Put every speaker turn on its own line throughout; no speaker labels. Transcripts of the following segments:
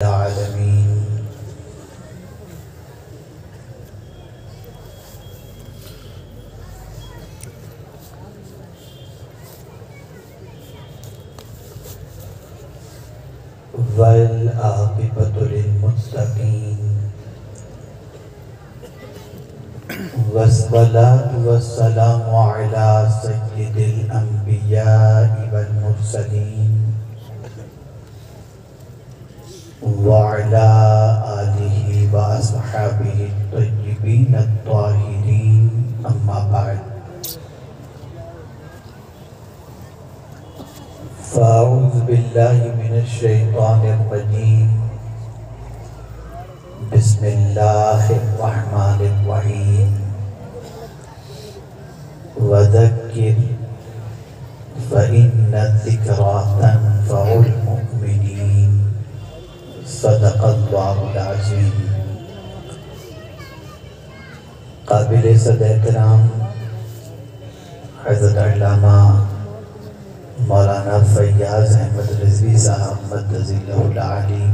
العالمين والعاقبة للمتقين والصلاة والسلام على سيد الأنبياء والمرسلين وعلى آله وأصحابه الطيبين الطاهرين أما بعد فأعوذ بالله من الشيطان الرجيم بسم الله الرحمن الرحيم وذكر فإن الذكرى تنفع المؤمنين صدق اللہ العظیم۔ قابل صد احترام حضرت علامہ مولانا فیاض احمد رضوی صاحب مدظ اللہ العالی،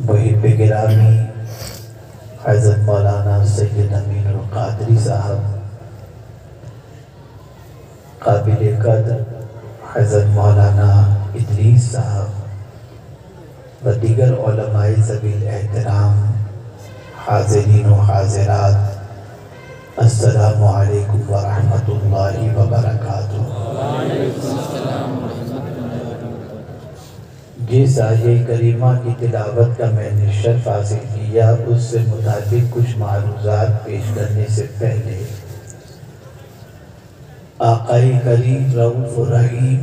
محب گرامی حضرت مولانا سید امین القادری صاحب، قابل قدر حضرت مولانا ادریس صاحب و دیگر علماء ذوی الاحترام، حاضرین و حاضرات، السلام علیکم ورحمۃ اللہ وبرکاتہ۔ جس آیہ کریمہ کی تلاوت کا میں نے شرف حاصل کیا، اس سے متعلق کچھ معروضات پیش کرنے سے پہلے آقائے کریم رؤوف الرحیم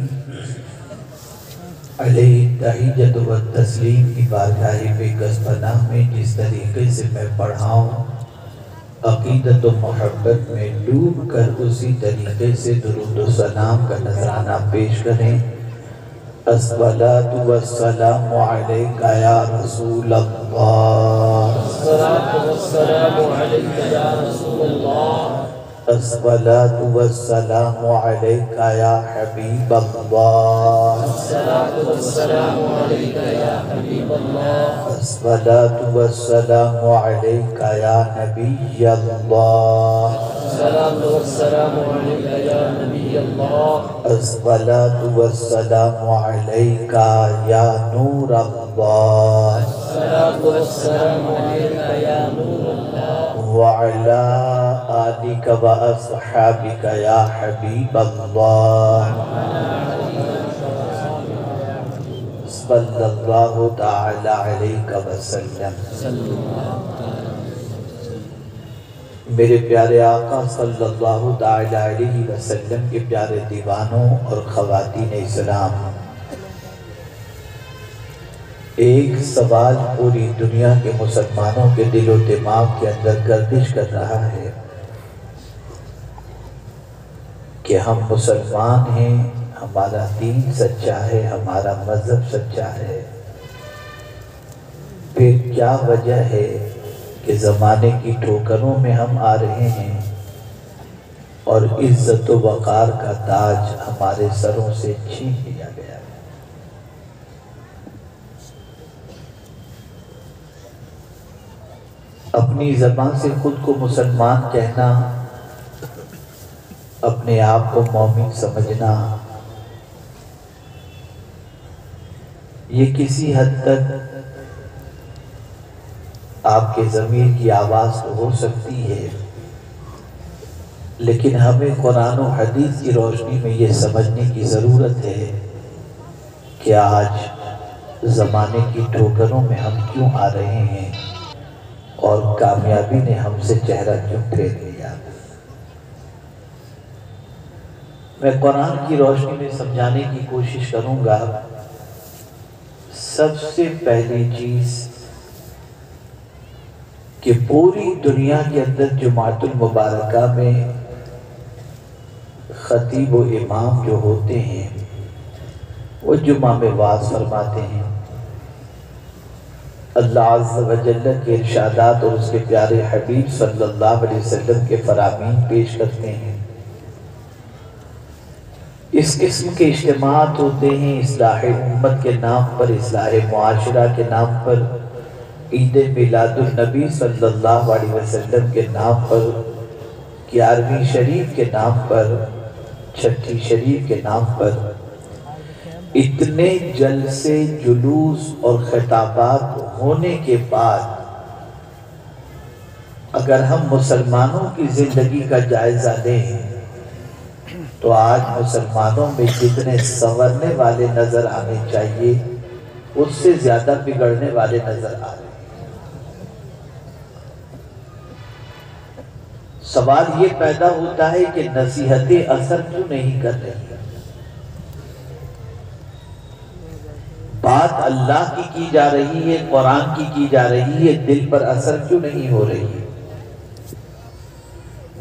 علیہ تحیت و تسلیم کی بارگاہ بےکس پناہ میں جس طریقے سے میں پڑھا ہوں، عقیدت و محبت میں ڈوب کر اسی طریقے سے درود و سلام کا نذرانہ پیش کریں۔ الصلاۃ والسلام علیک یا رسول اللہ،
الصلاۃ والسلام علیک یا رسول اللہ،
الصلاۃ والسلام علیک یا حبیب اللہ،
الصلاۃ والسلام علیک یا حبیب اللہ،
الصلاۃ والسلام علیک یا نبی اللہ،
الصلاۃ والسلام علیک یا نبی اللہ،
الصلاۃ والسلام علیک یا نور اللہ،
الصلاۃ والسلام علیک یا نور اللہ،
وعلی آلک و اصحابک یا حبیب اللہ، صلی اللہ تعالی علیہ وسلم۔ میرے پیارے آقا صلی اللہ تعالی علیہ وسلم کے پیارے دیوانوں اور خواتین اسلام، ایک سوال پوری دنیا کے مسلمانوں کے دل و دماغ کے اندر گردش کر رہا ہے کہ ہم مسلمان ہیں، ہمارا دین سچا ہے، ہمارا مذہب سچا ہے، پھر کیا وجہ ہے کہ زمانے کی ٹھوکروں میں ہم آ رہے ہیں اور عزت و وقار کا تاج ہمارے سروں سے چھین لیا گیا ہے؟ اپنی زبان سے خود کو مسلمان کہنا، اپنے آپ کو مومن سمجھنا، یہ کسی حد تک آپ کے ضمیر کی آواز تو ہو سکتی ہے، لیکن ہمیں قرآن و حدیث کی روشنی میں یہ سمجھنے کی ضرورت ہے کہ آج زمانے کی ٹھوکروں میں ہم کیوں آ رہے ہیں اور کامیابی نے ہم سے چہرہ کیوں پھیر لیا۔ میں قرآن کی روشنی میں سمجھانے کی کوشش کروں گا۔ سب سے پہلی چیز کہ پوری دنیا کے اندر جمعۃ المبارکہ میں خطیب و امام جو ہوتے ہیں وہ جمعہ میں وعظ فرماتے ہیں، اللہ عز و جل کے ارشادات اور اس کے پیارے حبیب صلی اللہ علیہ وسلم کے فرامین پیش کرتے ہیں۔ اس قسم کے اجتماعات ہوتے ہیں اصلاح امت کے نام پر، اصلاح معاشرہ کے نام پر، عید میلاد النبی صلی اللہ علیہ وسلم کے نام پر، 11ویں شریف کے نام پر، چھٹی شریف کے نام پر، اتنے جلسے جلوس اور خطابات ہونے کے بعد اگر ہم مسلمانوں کی زندگی کا جائزہ لیں تو آج مسلمانوں میں جتنے سنورنے والے نظر آنے چاہیے اس سے زیادہ بگڑنے والے نظر آ رہے ہیں۔ سوال یہ پیدا ہوتا ہے کہ نصیحتیں اثر کیوں نہیں کر رہی؟ بات اللہ کی جا رہی ہے، قرآن کی جا رہی ہے، دل پر اثر کیوں نہیں ہو رہی ہے؟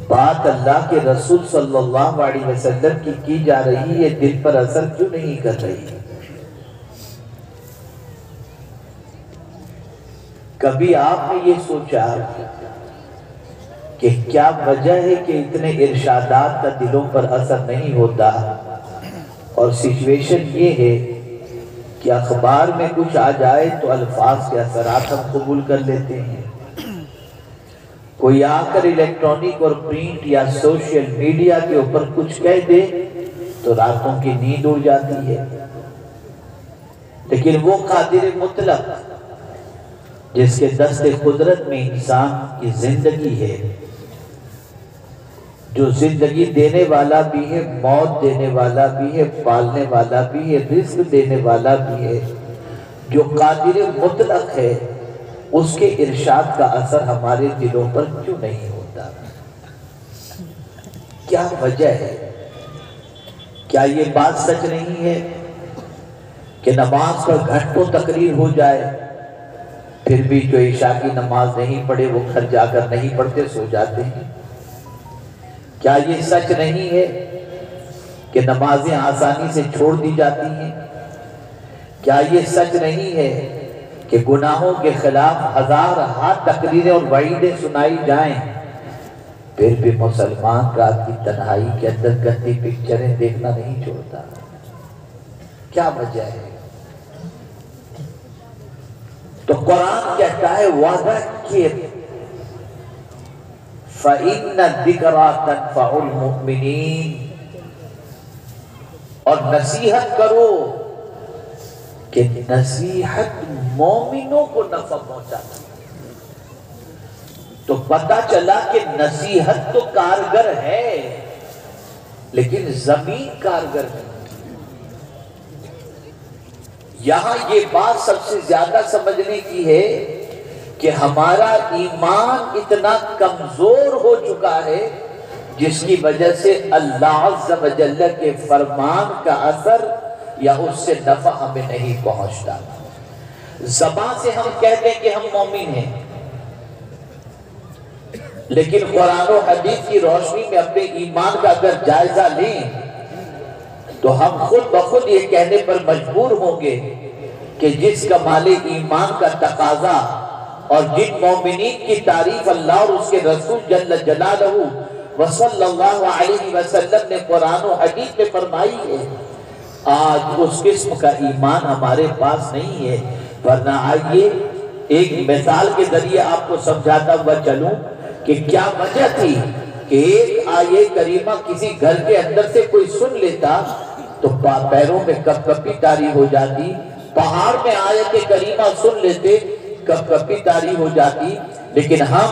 بات اللہ کے رسول صلی اللہ علیہ وسلم کی جا رہی ہے، دل پر اثر کیوں نہیں کر رہی ہے؟ کبھی آپ نے یہ سوچا کہ کیا وجہ ہے کہ اتنے ارشادات کا دلوں پر اثر نہیں ہوتا؟ اور سچویشن یہ ہے کہ اخبار میں کچھ آ جائے تو الفاظ کے اثرات ہم قبول کر لیتے ہیں، کوئی آ کر الیکٹرانک اور پرنٹ یا سوشل میڈیا کے اوپر کچھ کہہ دے تو راتوں کی نیند اڑ جاتی ہے۔ لیکن وہ قادر مطلق جس کے دست قدرت میں انسان کی زندگی ہے، جو زندگی دینے والا بھی ہے، موت دینے والا بھی ہے، پالنے والا بھی ہے، رزق دینے والا بھی ہے، جو قادر مطلق ہے، اس کے ارشاد کا اثر ہمارے دلوں پر کیوں نہیں ہوتا؟ کیا وجہ ہے؟ کیا یہ بات سچ نہیں ہے کہ نماز پر گھنٹوں تقریر ہو جائے پھر بھی جو عشاء کی نماز نہیں پڑھے وہ گھر جا کر نہیں پڑھتے، سو جاتے ہیں؟ کیا یہ سچ نہیں ہے کہ نمازیں آسانی سے چھوڑ دی جاتی ہیں؟ کیا یہ سچ نہیں ہے کہ گناہوں کے خلاف ہزار ہاتھ تقریریں اور وعیدیں سنائی جائیں پھر بھی مسلمان رات کی تنہائی کے اندر گندی پکچریں دیکھنا نہیں چھوڑتا؟ کیا وجہ ہے؟ تو قرآن کہتا ہے وَذَكِّرْ فَإِنَّ الذِّكْرَىٰ تَنفَعُ الْمُؤْمِنِينَ، اور نصیحت کرو کہ نصیحت مومنوں کو نفع پہنچاتی ہے۔ تو پتہ چلا کہ نصیحت تو کارگر ہے لیکن زمین کارگر نہیں۔ یہاں یہ بات سب سے زیادہ سمجھنے کی ہے کہ ہمارا ایمان اتنا کمزور ہو چکا ہے جس کی وجہ سے اللہ عز و جل کے فرمان کا اثر یا اس سے نفع ہمیں نہیں پہنچتا۔ زبان سے ہم کہتے ہیں کہ ہم مومن ہیں، لیکن قرآن و حدیث کی روشنی میں اپنے ایمان کا اگر جائزہ لیں تو ہم خود بخود یہ کہنے پر مجبور ہوں گے کہ جس کمال ایمان کا تقاضا اور جن مومنین کی تعریف اللہ اور اس کے رسول جل جلالہ وصلی اللہ علیہ وسلم نے قرآن و حدیث میں فرمائی ہے، آج اس قسم کا ایمان ہمارے پاس نہیں ہے۔ ورنہ آئیے ایک مثال کے ذریعے آپ کو سمجھاتا ہوا چلوں کہ کیا وجہ تھی کہ ایک آیے کریمہ کسی گھر کے اندر سے کوئی سن لیتا تو پیروں میں کپ کپی طاری ہو جاتی، پہاڑ میں آیت کریمہ سن لیتے کپ کپی طاری ہو جاتی، لیکن ہم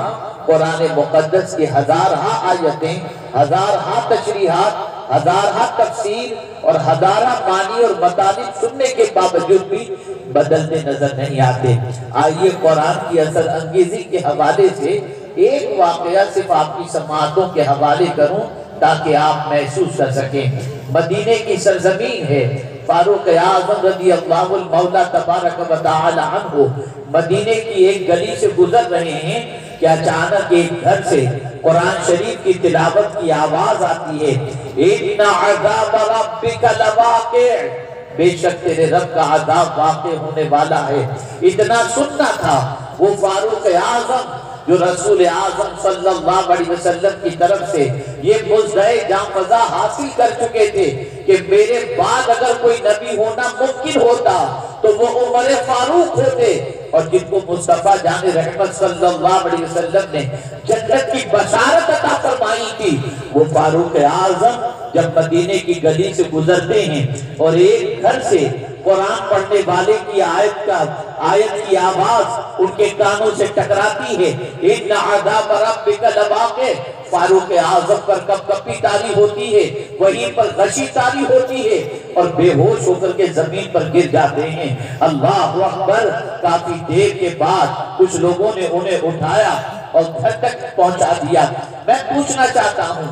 قرآن مقدس کی ہزارہا آیتیں، ہزارہا تشریحات، ہزارہا تفسیر اور ہزارہا معنی اور مطالب سننے کے باوجود بھی بدلتے نظر نہیں آتے۔ آئیے قرآن کی اثر انگیزی کے حوالے سے ایک واقعہ صرف آپ کی سماعتوں کے حوالے کروں تاکہ آپ محسوس کر سکیں۔ مدینے کی سرزمین ہے، فاروق اعظم رضی اللہ المولا تبارک و تعالی عنہ مدینے کی ایک گلی سے گزر رہے ہیں کہ اچانک ایک گھر سے قرآن شریف کی تلاوت کی آواز آتی ہے، اِنَّ عَذَابَ رَبِّكَ لَوَاقِعٌ، بے شک تیرے رب کا عذاب واقع ہونے والا ہے۔ اتنا سننا تھا، وہ فاروق اعظم جو رسول اعظم صلی اللہ علیہ وسلم کی طرف سے یہ مزدہ جاں فضا حاصل کر چکے تھے کہ میرے بعد اگر کوئی نبی ہونا ممکن ہوتا تو وہ عمر فاروق ہوتے، اور جن کو مصطفیٰ جان رحمت صلی اللہ علیہ وسلم نے جنت کی بشارت عطا فرمائی تھی، وہ فاروق اعظم جب مدینے کی گلی سے گزرتے ہیں اور ایک گھر سے قرآن پڑھنے والے کی آیت کی آواز ان کے کانوں سے ٹکراتی ہے، ان عذاب ربک لواقع، فاروق اعظم پر کپ کپی تاری ہوتی ہے، وہیں پر غشی تاری ہوتی ہے اور بے ہوش ہو کر کے زمین پر گر جاتے ہیں۔ اللہ اکبر۔ کافی دیر کے بعد کچھ لوگوں نے انہیں اٹھایا اور گھر تک پہنچا دیا۔ میں پوچھنا چاہتا ہوں،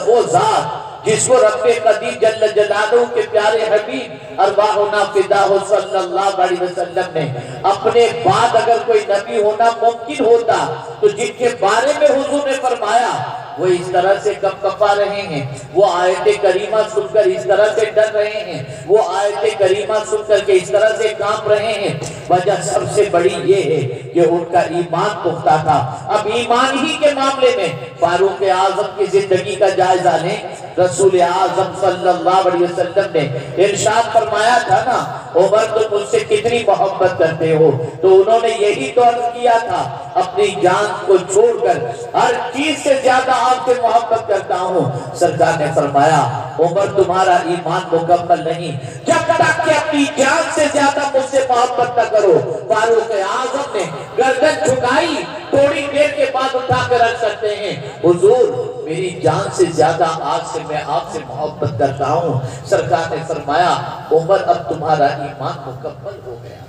وہ ذات جس کو رب قدیر جل جلالہ کے پیارے حبیب ارواحنا فداہ صلی اللہ علیہ وسلم نے اپنے بعد اگر کوئی نبی ہونا ممکن ہوتا تو جن کے بارے میں حضور نے فرمایا وہ اس طرح سے کپ کپا رہے ہیں، وہ آیت کریمہ سن کر اس طرح سے ڈر رہے ہیں، وہ آیت کریمہ سن کر کے اس طرح سے کانپ رہے ہیں، وجہ سب سے بڑی یہ ہے کہ ان کا ایمان پختہ تھا۔ اب ایمان ہی کے معاملے میں فاروق اعظم کی زندگی کا جائزہ لیں۔ رسول اعظم صلی اللہ علیہ وسلم نے ارشاد فرمایا تھا نا، عمر تم مجھ سے کتنی محبت کرتے ہو، تو انہوں نے یہی تو عرض کیا تھا، اپنی جان کو چھوڑ کر ہر چیز سے زیادہ آپ سے محبت کرتا ہوں۔ سرکار نے فرمایا عمر تمہارا ایمان مکمل نہیں جب تک کہ اپنی جان سے زیادہ مجھ سے محبت نہ کرو۔ فاروق اعظم نے گردن جھکائی، تھوڑی دیر کے بعد اٹھا کر رکھ سکتے ہیں، حضور میری جان سے زیادہ آج سے میں آپ سے محبت کرتا ہوں۔ سرکار نے فرمایا عمر اب تمہارا ایمان مکمل ہو گیا۔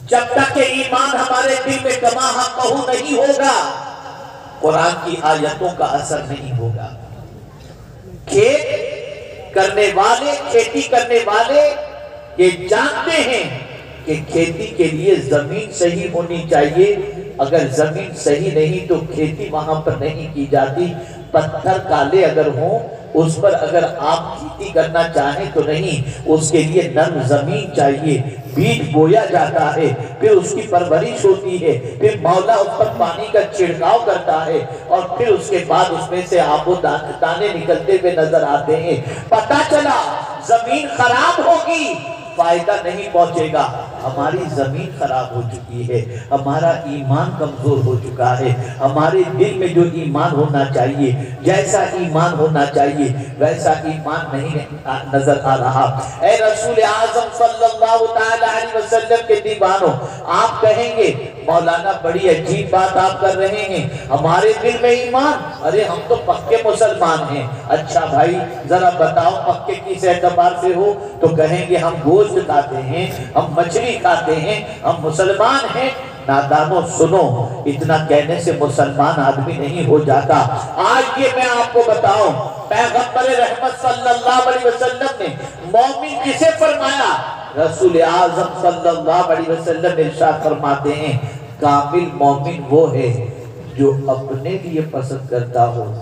جب تک کہ ایمان ہمارے دل میں کما ہم بہو نہیں ہوگا، قرآن کی آیتوں کا اثر نہیں ہوگا۔ کھیت کرنے والے، کھیتی کرنے والے یہ جانتے ہیں کہ کھیتی کے لیے زمین صحیح ہونی چاہیے، اگر زمین صحیح نہیں تو کھیتی وہاں پر نہیں کی جاتی۔ پتھر کالے اگر ہوں اس پر اگر آپ کھیتی کرنا چاہیں تو نہیں، اس کے لیے نرم زمین چاہیے، بیج بویا جاتا ہے، پھر اس کی پرورش ہوتی ہے، پھر مولا اس پر پانی کا چھڑکاؤ کرتا ہے اور پھر اس کے بعد اس میں سے آب و دانے نکلتے ہوئے نظر آتے ہیں۔ پتہ چلا زمین خراب ہوگی فائدہ نہیں پہنچے گا۔ ہماری زمین خراب ہو چکی ہے، ہمارا ایمان کمزور ہو چکا ہے، ہمارے دل میں جو ایمان ہونا چاہیے، جیسا ایمان ہونا چاہیے ویسا ایمان نہیں نظر آ رہا۔ اے رسول اعظم صلی اللہ علیہ وسلم کے دیوانوں، آپ کہیں گے مولانا بڑی عجیب بات آپ کر رہے ہیں، ہمارے دل میں ایمان، ارے ہم تو پکے مسلمان ہیں۔ اچھا بھائی ذرا بتاؤ پکے کس اعتبار سے ہو؟ تو کہیں گے ہم گوشت کھاتے ہیں، ہم مچھلی کھاتے ہیں، ہم مسلمان ہیں۔ نادانوں سنو، اتنا کہنے سے مسلمان آدمی نہیں ہو جاتا۔ آج یہ میں آپ کو بتاؤں، پیغمبر رحمت صلی اللہ علیہ وسلم نے مومن کسے فرمایا؟ رسول اعظم صلی اللہ علیہ وسلم ارشاد فرماتے ہیں کامل مومن وہ ہے جو اپنے لیے پسند کرتا ہو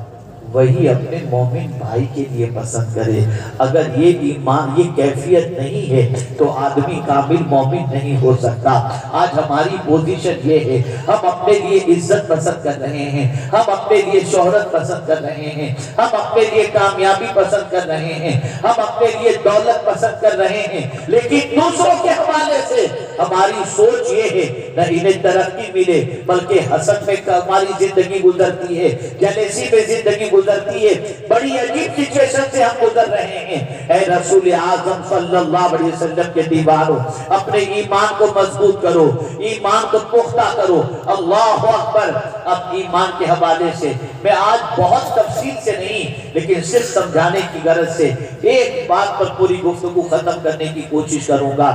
وہی اپنے مومن بھائی کے لیے پسند کرے۔ اگر یہ ایمان، یہ کیفیت نہیں ہے تو آدمی کامل مومن نہیں ہو سکتا۔ آج ہماری پوزیشن یہ ہے، ہم اپنے لیے عزت پسند کر رہے ہیں، ہم اپنے لیے شہرت پسند کر رہے ہیں، ہم اپنے لیے کامیابی پسند کر رہے ہیں، ہم اپنے لیے دولت پسند کر رہے ہیں، لیکن دوسروں کے حوالے سے ہماری سوچ یہ ہے نہ انہیں ترقی ملے بلکہ حسد میں ہماری زندگی گزرتی ہے، جلیسی میں زندگی گزرتی ہے، بڑی عجیب سچویشن سے ہم گزر رہے ہیں۔ اے رسول اعظم صلی اللہ علیہ وسلم کے دیوانوں، اپنے ایمان کو مضبوط کرو، ایمان کو پختہ کرو۔ اللہ اکبر۔ اب ایمان کے حوالے سے میں آج بہت تفصیل سے نہیں لیکن صرف سمجھانے کی غرض سے ایک بات پر پوری گفتگو ختم کرنے کی کوشش کروں گا۔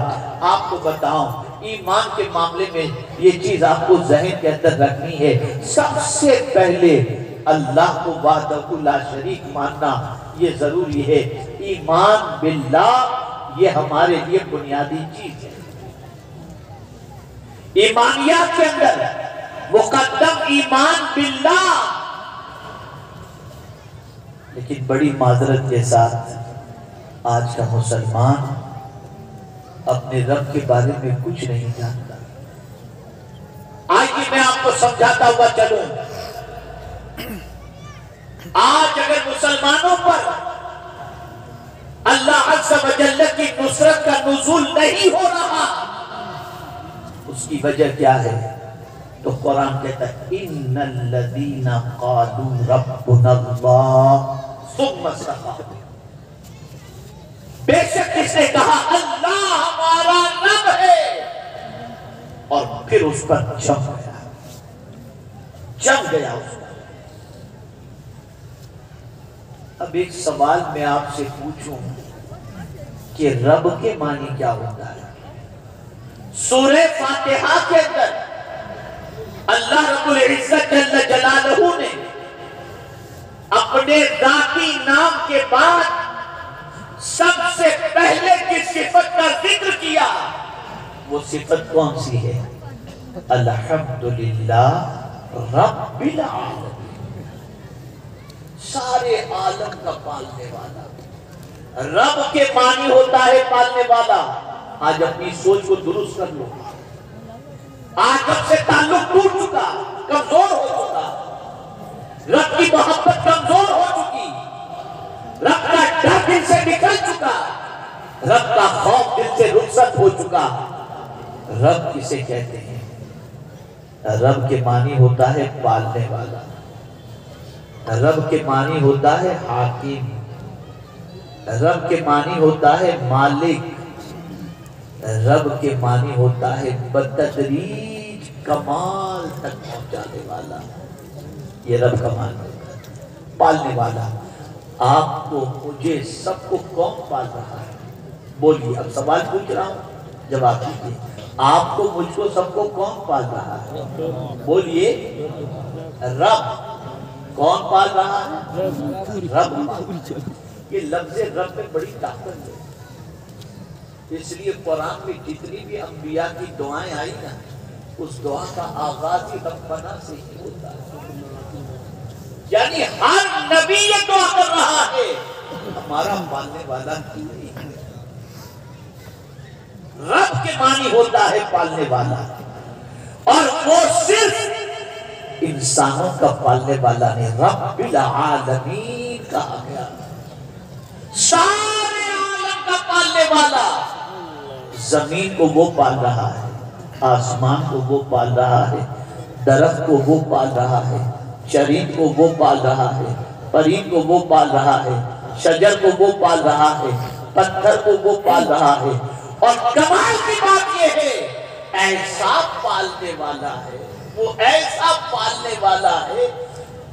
آپ کو بتاؤں ایمان کے معاملے میں یہ چیز آپ کو ذہن کے اندر رکھنی ہے، سب سے پہلے اللہ کو وحدہ لا شریک ماننا یہ ضروری ہے۔ ایمان باللہ یہ ہمارے لیے بنیادی چیز ہے۔ ایمانیات کے اندر مقدم ایمان باللہ، لیکن بڑی معذرت کے ساتھ آج کا مسلمان اپنے رب کے بارے میں کچھ نہیں جانتا۔ آئیے میں آپ کو سمجھاتا ہوا چلوں۔ آج اگر مسلمانوں پر اللہ عز و جل کی نصرت کا نزول نہیں ہو رہا، اس کی وجہ کیا ہے؟ تو قرآن کہتا ہے ان الذین قالوا ربنا اللہ ثم استقاموا، بے شک اس نے کہا اللہ ہمارا رب ہے اور پھر اس پر جم گیا اس پر۔ اب ایک سوال میں آپ سے پوچھوں کہ رب کے معنی کیا ہوتا ہے؟ سورہ فاتحہ کے اندر اللہ رب العزت جل جلالہ نے اپنے ذاتی نام کے بعد سب سے پہلے جس صفت کا ذکر کیا وہ صفت کون سی ہے؟ الحمدللہ رب العالمین، سارے عالم کا پالنے والا۔ رب کے معنی ہوتا ہے پالنے والا۔ آج اپنی سوچ کو درست کر لو، آج رب سے تعلق ٹوٹ چکا، کمزور ہو چکا، رب کی محبت کمزور ہو چکی، رب کا ڈر دل سے نکل چکا، رب کا خوف دل سے رخصت ہو چکا۔ رب کسے کہتے ہیں؟ رب کے معنی ہوتا ہے پالنے والا، رب کے معنی ہوتا ہے حاکم، رب کے معنی ہوتا ہے مالک، رب کے معنی ہوتا ہے بتدریج کمال تک پہنچانے والا۔ یہ رب کا معنی ہوتا ہے پالنے والا۔ آپ کو، مجھے، سب کو کون پال رہا ہے؟ بولیے، اب سوال پوچھ رہا ہوں، جواب دیجیے۔ آپ کو، مجھ کو، سب کو کون پال رہا ہے؟ بولیے، رب۔ کون پال رہا ہے؟ رب۔ یہ لفظ رب میں بڑی طاقت ہے، اس لیے قرآن میں جتنی بھی انبیاء کی دعائیں آئی نا، اس دعا کا آغاز ہی ربنا سے ہی ہوتا ہے، یعنی ہر نبی یہ دعا کر رہا ہے ہمارا پالنے والا کیوں نہیں ہے؟ رب کے معنی ہوتا ہے پالنے والا، اور وہ صرف انسانوں کا پالنے والا نہیں، رب العالمین کہا گیا، سارے عالم کا پالنے والا۔ زمین کو وہ پال رہا ہے، آسمان کو وہ پال رہا ہے، درخت کو وہ پال رہا ہے، چرند کو وہ پال رہا ہے، پرند کو وہ پال رہا ہے، شجر کو وہ پال رہا ہے، پتھر کو وہ پال رہا ہے۔ اور کمال کی بات یہ ہے، ایسا پالنے والا ہے، وہ ایسا پالنے والا ہے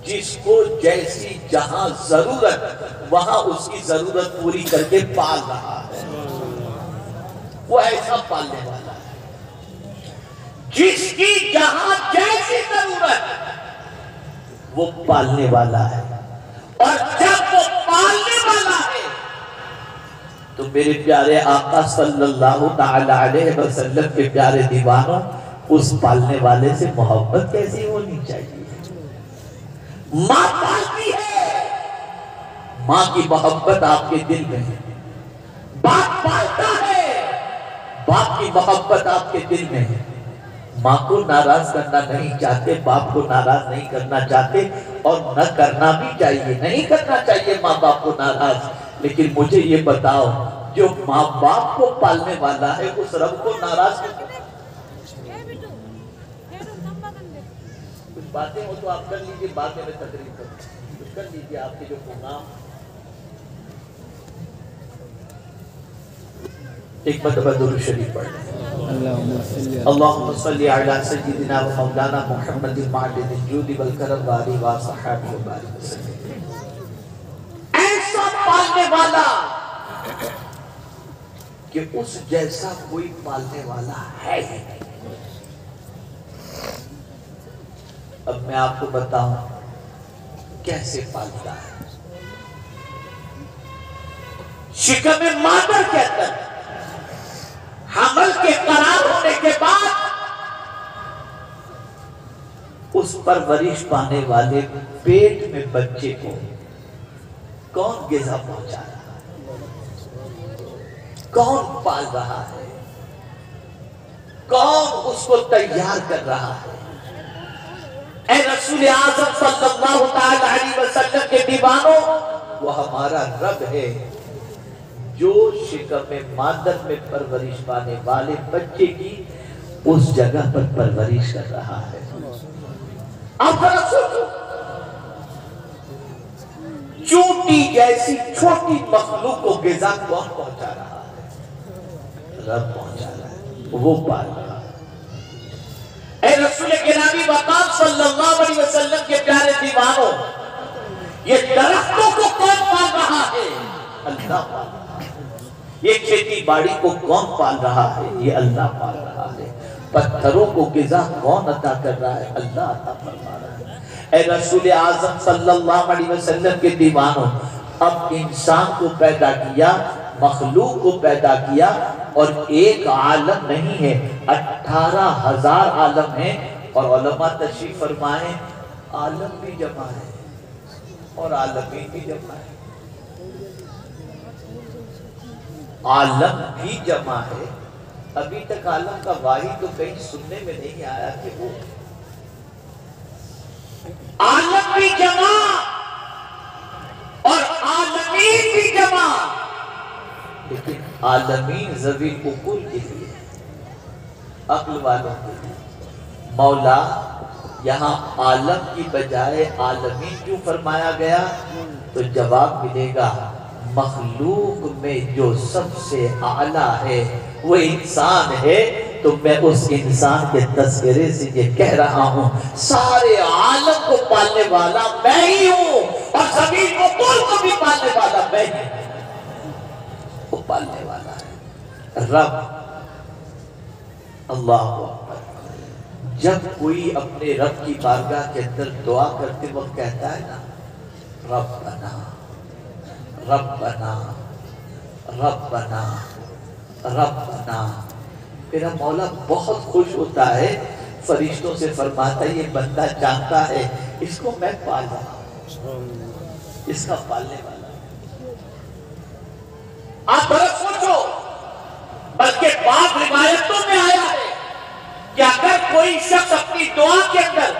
جس کو جیسی جہاں ضرورت وہاں اس کی ضرورت پوری کر کے پال رہا ہے۔ وہ ایسا پالنے والا ہے جس کی جہاں جیسی ضرورت وہ پالنے والا ہے، اور جب وہ پالنے والا ہے تو میرے پیارے آقا صلی اللہ تعالی علیہ وسلم کے پیارے دیوانوں، اس پالنے والے سے محبت کیسی ہونی چاہیے؟ ماں پالتی ہے، ماں کی محبت آپ کے دل میں ہے، باپ پالتا ہے، باپ کی محبت آپ کے دل میں ہے۔ ماں کو ناراض کرنا نہیں چاہتے، باپ کو ناراض نہیں کرنا چاہتے، اور نہ کرنا بھی چاہیے، نہیں کرنا چاہیے ماں باپ کو ناراض۔ لیکن مجھے یہ بتاؤ، جو ماں باپ کو پالنے والا ہے اس رب کو ناراض کرتا ہے؟ کچھ باتیں ہو تو آپ کر لیجئے، بعد میں تقریر کروں، کچھ کر لیجئے آپ کے جو پیغام۔ ایک مرتبہ درود شریف پڑھ لیں۔ اللہم صلی علی سیدنا و مولانا محمد معدن الجود والکرم وآلہ وصحبہ وبارک وسلم۔ ایسا پالنے والا کہ اس جیسا کوئی پالنے والا ہے ہی نہیں۔ اب میں آپ کو بتاؤں کیسے پالتا ہے۔ شکم مادر کے اندر حمل کے قرار ہونے کے بعد اس پرورش پانے والے پیٹ میں بچے کو کون غذا پہنچا رہا ہے؟ کون پال رہا ہے؟ کون اس کو تیار کر رہا ہے؟ اے رسول اعظم صلی اللہ تعالی علیہ وسلم کے دیوانوں، وہ ہمارا رب ہے جو شکم مادر میں پرورش پانے والے بچے کی اس جگہ پر پرورش کر رہا ہے۔ آپ ذرا سوچو، چونٹی جیسی چھوٹی مخلوق کو غذا کون پہنچا رہا ہے؟ رب پہنچا رہا ہے، وہ پال رہا ہے۔ اے رسول گرامی مقام صلی اللہ علیہ وسلم کے پیارے دیوانوں، یہ درختوں کو کون پال رہا ہے؟ اللہ پال رہا ہے۔ یہ کھیتی باڑی کو کون پال رہا ہے؟ یہ اللہ پال رہا ہے۔ پتھروں کو غذا کون عطا کر رہا ہے؟ اللہ عطا فرما رہا ہے۔ اے رسول اعظم صلی اللہ علیہ وسلم کے دیوانوں، اب انسان کو پیدا کیا، مخلوق کو پیدا کیا، اور ایک عالم نہیں ہے، 18,000 عالم ہیں، اور علماء تشریف فرمائیں عالم بھی جمع ہے اور عالمین بھی جمع ہے۔ عالم بھی جمع ہے، ابھی تک عالم کا واحد تو کہیں سننے میں نہیں آیا کہ وہ عالم بھی جمع اور عالمین بھی جمع، لیکن عالمین ذوی العقول کے لیے، عقل والوں کے لیے۔ مولا یہاں عالم کی بجائے عالمین کیوں فرمایا گیا؟ تو جواب ملے گا، مخلوق میں جو سب سے اعلیٰ ہے وہ انسان ہے، تو میں اس انسان کے تذکرے سے یہ کہہ رہا ہوں، سارے عالم کو پالنے والا میں ہی ہوں، اور زمین کو کل کو بھی پالنے والا میں ہی ہوں۔ وہ پالنے والا ہے رب۔ اللہ اکبر۔ جب کوئی اپنے رب کی بارگاہ کے اندر دعا کرتے وقت کہتا ہے نا، ربنا ربنا ربنا ربنا، میرا مولا بہت خوش ہوتا ہے، فرشتوں سے فرماتا ہے یہ بندہ جانتا ہے اس کو میں پال رہا ہوں، اس کا پالنے والا ہے۔ آپ بہت سوچو، بلکہ بعض روایتوں میں آیا ہے کہ اگر کوئی شخص اپنی دعا کے اندر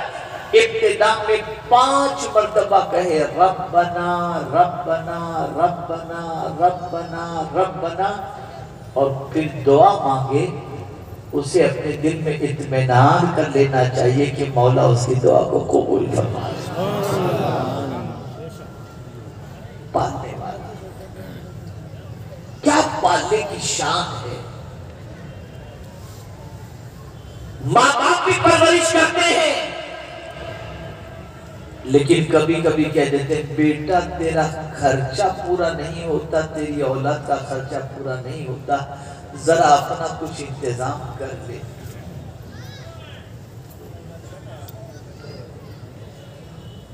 ابتدا میں 5 مرتبہ کہے ربنا ربنا ربنا ربنا ربنا، اور پھر دعا مانگے، اسے اپنے دل میں اطمینان کر لینا چاہیے کہ مولا اس کی دعا کو قبول فرما لے۔ پالنے والا، کیا پالنے کی شان ہے۔ ماں باپ بھی پرورش کرتے ہیں، لیکن کبھی کبھی کہہ دیتے ہیں بیٹا تیرا خرچہ پورا نہیں ہوتا، تیری اولاد کا خرچہ پورا نہیں ہوتا، ذرا اپنا کچھ انتظام کر لے۔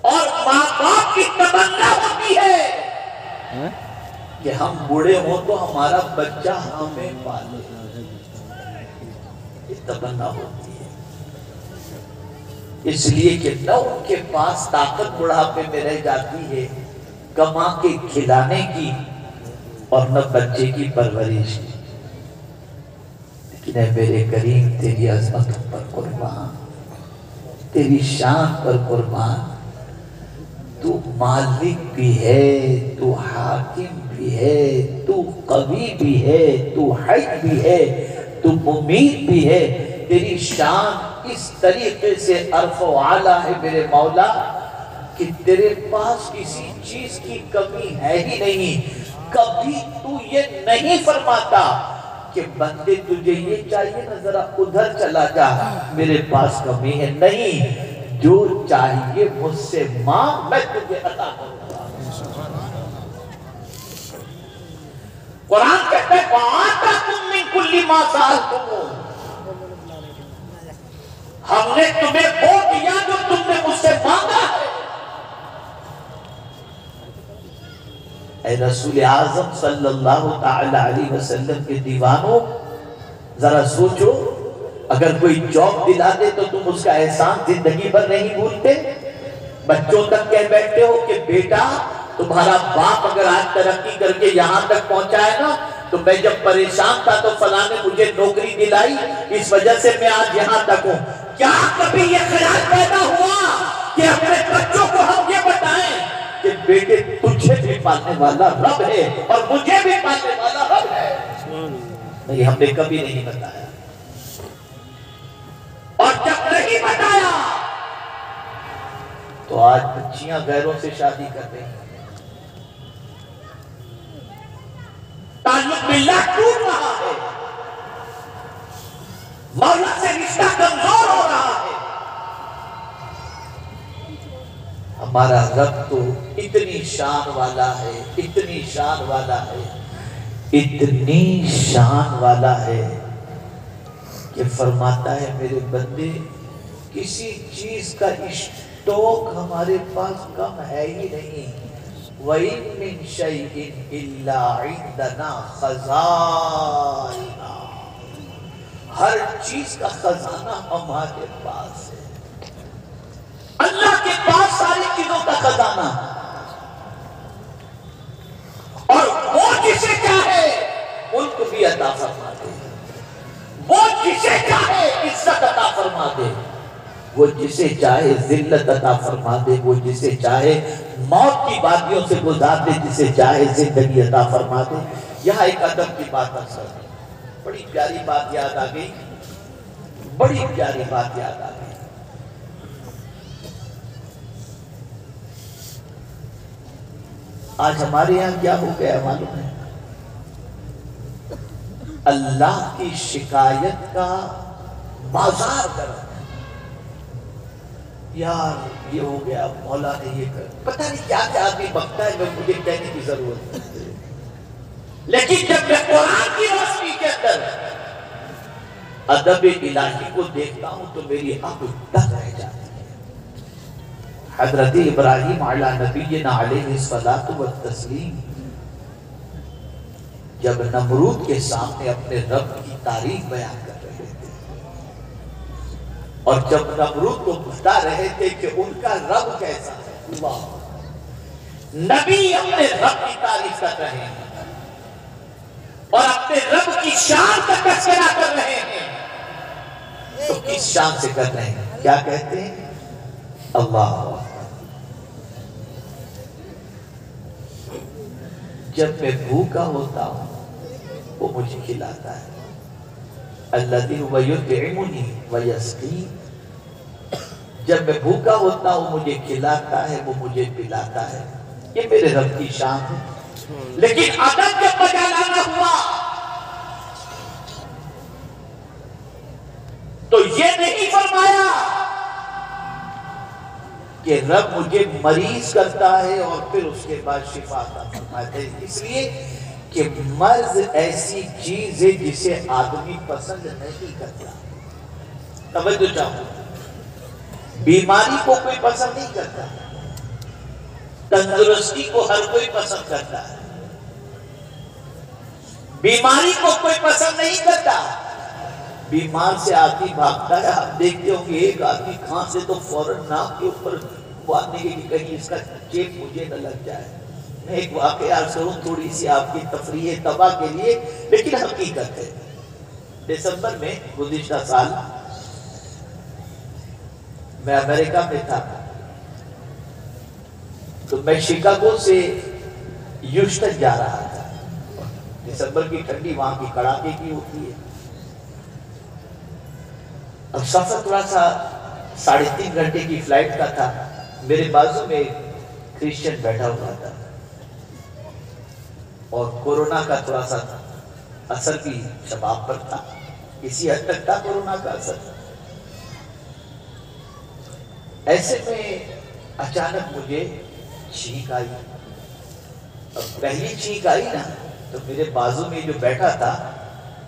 اور ماں باپ کی تمنا ہوتی ہے کہ ہم بوڑھے ہوں تو ہمارا بچہ ہمیں پالے، یہ تمنا ہوتی ہے، اس لیے کہ نہ ان کے پاس طاقت بڑھاپے میں رہ جاتی ہے کما کے کھلانے کی اور نہ بچے کی پرورش کی۔ لیکن اے میرے کریم تیری عظمتوں پر قربان، تیری شان پر قربان، تو مالک بھی ہے، تو حاکم بھی ہے، تو قوی بھی ہے، تو حی بھی ہے، تو ممیت بھی ہے۔ تیری شان اس طریقے سے عرف و عالی ہے میرے مولا کہ تیرے پاس کسی چیز کی کمی ہے ہی نہیں۔ کبھی تو یہ نہیں فرماتا کہ بندے تجھے یہ چاہیے نا ذرا ادھر چلا جا، میرے پاس کمی ہے، نہیں، جو چاہیے مجھ سے مانگ میں تجھے عطا کروں گا۔ قرآن کہتا ہے وَآتَاكُم مِّن كُلِّ مَا سَأَلْتُمُوهُ، ہم نے تمہیں وہ دیا جو تم نے مجھ سے مانگا ہے۔ اے رسول اعظم صلی اللہ تعالی علیہ وسلم کے دیوانوں، ذرا سوچو، اگر کوئی جاب دلا دے تو تم اس کا احسان زندگی بھر نہیں بھولتے؟ بچوں تک کہہ بیٹھتے ہو کہ بیٹا تمہارا باپ اگر آج ترقی کر کے یہاں تک پہنچا ہے نا، تو میں جب پریشان تھا تو فلاں نے مجھے نوکری دلائی، اس وجہ سے میں آج یہاں تک ہوں۔ کیا کبھی یہ خیال پیدا ہوا کہ اپنے بچوں کو ہم یہ بتائیں کہ بیٹے تجھے بھی پالنے والا رب ہے اور مجھے بھی پالنے والا رب ہے؟ نہیں، ہم نے کبھی نہیں بتایا. اور جب نہیں بتایا تو آج بچیاں غیروں سے شادی کر رہی ہیں، تعلق باللہ ٹوٹ رہا ہے، مولا سے رشتہ کمزور ہو رہا ہے. ہمارا رب تو اتنی شان والا ہے، اتنی شان والا ہے، اتنی شان والا ہے کہ فرماتا ہے میرے بندے کسی چیز کا اسٹاک ہمارے پاس کم ہے ہی نہیں. وَإِن مِّن شَيْءٍ إِلَّا عِندَنَا خَزَائِنُ، ہر چیز کا خزانہ ہمارے پاس ہے. اللہ کے پاس ساری چیزوں کا خزانہ، اور وہ جسے چاہے ملک بھی عطا فرما دے، وہ جسے چاہے عزت عطا فرما دے، وہ جسے چاہے ذلت عطا فرما دے، وہ جسے چاہے موت کی وادیوں سے گزار دے، جسے چاہے زندگی عطا فرما دے. یہاں ایک ادب کی بات اثر بڑی پیاری بات یاد آ گئی، بڑی پیاری بات یاد آ گئی. آج ہمارے یہاں کیا ہو گیا معلوم ہے؟ اللہ کی شکایت کا بازار کر، یار یہ ہو گیا، مولا نے یہ کر، پتہ نہیں کیا کیا آدمی بکتا ہے، میں مجھے کہنے کی ضرورت نہیں. لیکن جب میں قرآن کی روشنی کے اندر ادب الہی کو دیکھتا ہوں تو میری آنکھ دگ رہ جاتی ہے. حضرت ابراہیم علیہ نبینا علیہ الصلاۃ والتسلیم جب نمرود کے سامنے اپنے رب کی تعریف بیان کر رہے تھے، اور جب نمرود کو بتا رہے تھے کہ ان کا رب کیسا ہے، اللہ نبی اپنے رب کی تعریف کر رہے ہیں اور اپنے رب کی شان کا تذکرہ کر رہے ہیں، تو کس شان سے کر رہے ہیں؟ کیا کہتے ہیں؟ اللہ. جب میں بھوکا ہوتا ہوں وہ مجھے کھلاتا ہے. الذی هو یطعمنی ویسقین. جب میں بھوکا ہوتا ہوں مجھے کھلاتا ہے، وہ مجھے پلاتا ہے. یہ میرے رب کی شان ہے. لیکن ادب جب بجا لانا ہوا تو یہ نہیں فرمایا کہ رب مجھے مریض کرتا ہے اور پھر اس کے بعد شفا عطا فرماتا ہے. اس لیے کہ مرض ایسی چیز ہے جسے آدمی پسند نہیں کرتا. توجہ چاہو، بیماری کو کوئی پسند نہیں کرتا، تندرستی کو ہر کوئی پسند کرتا ہے. بیماری کو کوئی پسند نہیں کرتا. بیمار سے آدمی بھاگتا ہے. آپ دیکھتے ہوں گے ایک آدمی کھانسے تو فوراً ناک کے اوپر باندھنے کے کہ کہیں اس کا چیپ مجھے نہ لگ جائے. میں ایک واقعہ عرض کروں تھوڑی سی آپ کی تفریح تباہ کے لیے، لیکن حقیقت ہے. دسمبر میں گزشتہ سال میں امریکہ میں تھا، تو میں شکاگو سے ہیوسٹن جا رہا تھا. دسمبر کی ٹھنڈی وہاں کی کڑاکے کی ہوتی ہے. اب سفر تھوڑا سا 3.5 گھنٹے کی فلائٹ کا تھا. میرے بازو میں ایک کرسچن بیٹھا ہوا تھا اور کورونا کا تھوڑا سا اثر بھی شباب پر تھا. اسی حد تک تھا کورونا کا اثر. ایسے میں اچانک مجھے چھینک آئی. اب پہلی چھینک آئی نا تو میرے بازو میں جو بیٹھا تھا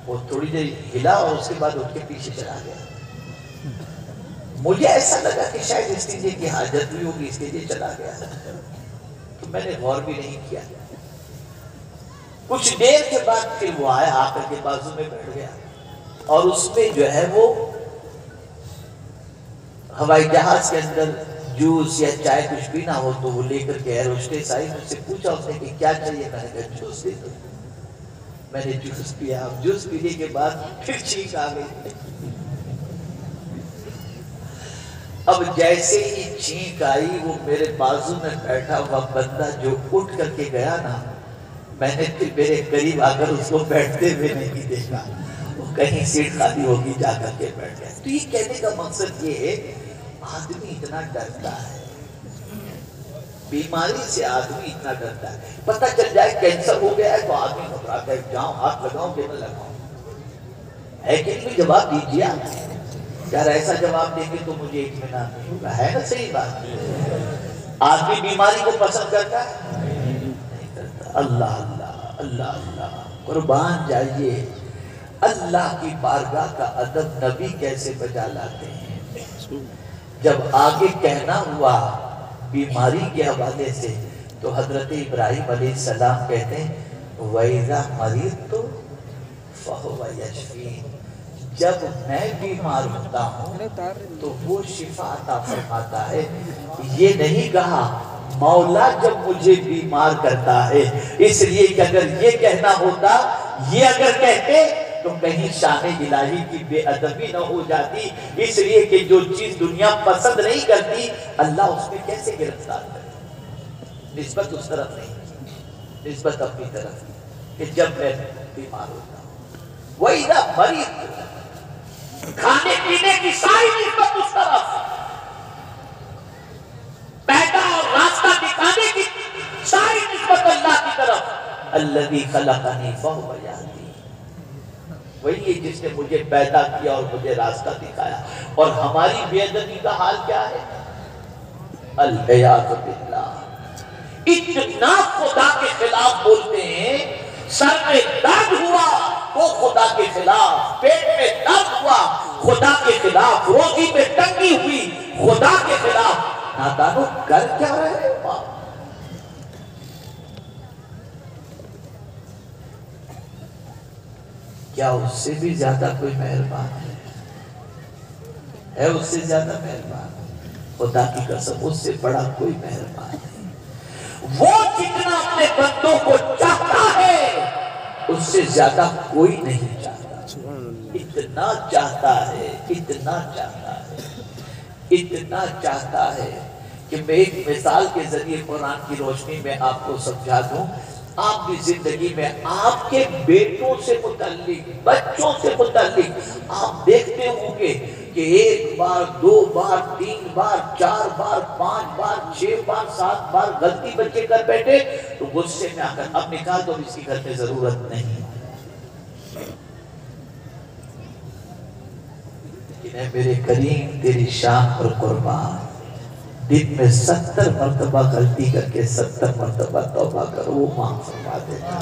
وہ تھوڑی دیر ہلا اور اس کے بعد اٹھ کے پیچھے چلا گیا. مجھے ایسا لگا کہ شاید اس کے لیے کی حاجت ہوئی ہوگی، اس کے لیے چلا گیا. تو میں نے غور بھی نہیں کیا. کچھ دیر کے بعد پھر وہ آیا، آ کر کے بازو میں بیٹھ گیا اور اس میں جو ہے وہ ہوائی جہاز کے اندر جوس یا چائے کچھ پینا ہو تو وہ لے کر کے ایئر ہوسٹس آئی. مجھ سے پوچھا اس نے کہ کیا چاہیے. میں نے کہا جوس دے دو. میں نے جوس پیا. جوس پینے کے بعد پھر چھینک آ گئی. اب جیسے ہی چھینک آئی، وہ میرے بازو میں بیٹھا ہوا بندہ جو اٹھ کر کے گیا نا، میں نے پھر میرے قریب آ کر اس کو بیٹھتے ہوئے نہیں دیکھا، وہ کہیں سیٹ خالی ہوگی جا کر کے بیٹھ گیا۔ تو یہ کہنے کا مقصد یہ ہے، آدمی اتنا ڈرتا ہے، بیماری سے آدمی اتنا ڈرتا ہے، پتہ چل جائے کینسر ہو گیا ہے تو آدمی گھبراتا ہے، جاؤں ہاتھ لگاؤں کہ نہ لگاؤں، ہے کہ نہیں؟ جواب دیجیے آپ، یار ایسا جواب دیں گے تو مجھے اطمینان نہیں ہوگا، ہے نا صحیح بات؟ آدمی بیماری کو پسند کرتا ہے؟ نہیں کرتا۔ اللہ اللہ اللہ اللہ، قربان جائیے، اللہ کی بارگاہ کا ادب نبی کیسے بجا لاتے ہیں۔ جب آگے کہنا ہوا بیماری کے حوالے سے تو حضرت ابراہیم علیہ السلام کہتے ہیں وَإِذَا مَرِضْتُ فَهُوَ يَشْفِينِ، جب میں بیمار ہوتا ہوں تو وہ شفا عطا فرماتا ہے۔ یہ نہیں کہا مولا جب مجھے بیمار کرتا ہے، اس لیے کہ اگر یہ کہنا ہوتا، یہ اگر کہتے تو کہیں شان الہی کی بے ادبی نہ ہو جاتی، اس لیے کہ جو چیز دنیا پسند نہیں کرتی اللہ اس میں کیسے گرفتار کرے؟ نسبت اس طرف نہیں، نسبت اپنی طرف، کہ جب میں بیمار ہوتا ہوں۔ وَإِذَا مَرِضْتُ، کھانے پینے کی ساری نسبت اس طرف، پیدا اور راستہ دکھانے کی ساری نسبت اللہ کی طرف۔ الَّذِي خَلَقَنِي فَهُوَ يَهْدِينِ، وہی ہے جس نے مجھے پیدا کیا اور مجھے راستہ دکھایا۔ اور ہماری بے ادبی کا حال کیا ہے؟ العیاذ باللہ، اتنا خدا کے خلاف بولتے ہیں، سر میں درد ہوا تو خدا کے خلاف، پیٹ میں درد ہوا خدا کے خلاف، روزی میں تنگی ہوئی خدا کے خلاف۔ نادانو کر کیا رہے ہو؟ کیا اس سے بھی زیادہ کوئی مہربان ہے اس سے زیادہ مہربان؟ خدا کی قسم اس سے بڑا کوئی مہربان نہیں۔ وہ جتنا اپنے بندوں کو چاہتا ہے اس سے زیادہ کوئی نہیں چاہتا، اتنا چاہتا ہے، اتنا چاہتا ہے، اتنا چاہتا ہے کہ میں ایک مثال کے ذریعے قرآن کی روشنی میں آپ کو سمجھا دوں۔ آپ کی زندگی میں آپ کے بیٹوں سے متعلق، بچوں سے متعلق آپ دیکھتے ہوں گے کہ ایک بار، دو بار، تین بار، چار بار، پانچ بار، 6 بار، 7 بار غلطی بچے کر بیٹھے تو غصے میں آ کر اب نکال دو، اس کی گھر میں ضرورت نہیں۔ لیکن اے میرے کریم تیری شان پر قربان، دن میں 70 مرتبہ غلطی کر کے 70 مرتبہ توبہ کرو، وہ معاف فرما دیتا ہے۔